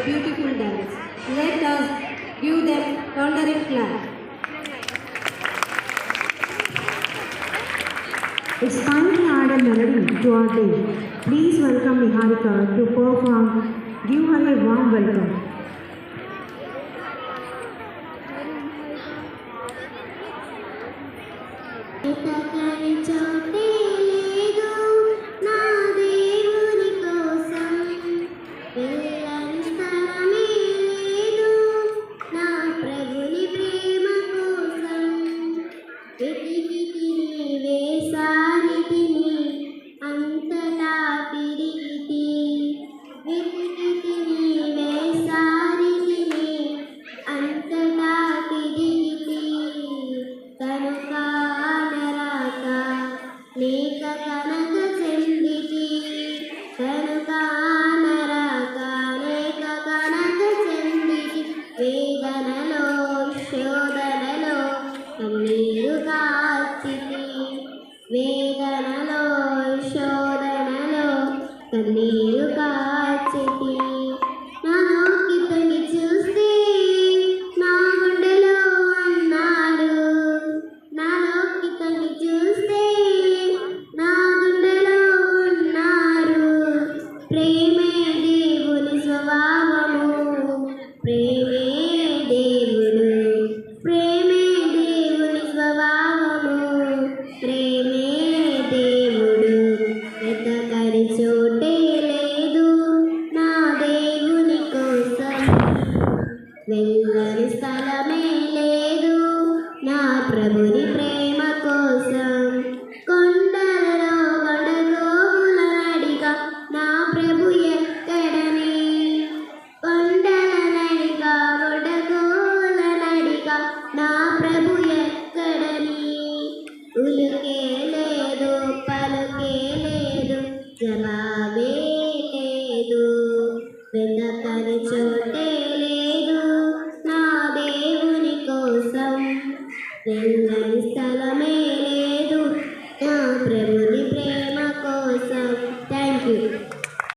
beautiful dance. Let us give them thundering clap. It's time to add a melody to our day. Please welcome Niharika to perform. Give her a warm welcome. వేదనలో శోధనలో కన్నీరు కాచితి వేదనలో శోధనలో కన్నీరు కాచితి నాలోకి తొంగి చూస్తే నా గుండెలో అన్నారు నాలోకి తొంగి చూస్తే నా గుండెలో ఉన్నారు ప్రేమే దేవుని స్వభావము ప్రేమే దేవుడు ప్రేమే దేవుని స్వభావము ప్రేమే దేవుడు వెతకని చోటే లేదు నా దేవుని కోసం వెళ్ళని స్థలమే లేదు నా ప్రభుని ప్రేమ కోసం కొండలలో గడగోపుల నడిగా నా ప్రభు ఎక్కడని కొండల నడిగా గడగోల నడిగా నా ప్రభు ఎక్కడని ఉలుకే లేదు పలుకే లేదు జవాబే లేదు వెతకని చోటే లేదు నా దేవుని కోసం వెళ్ళని స్థలమే లేదు నా ప్రభుని ప్రేమ కోసం థ్యాంక్ యూ.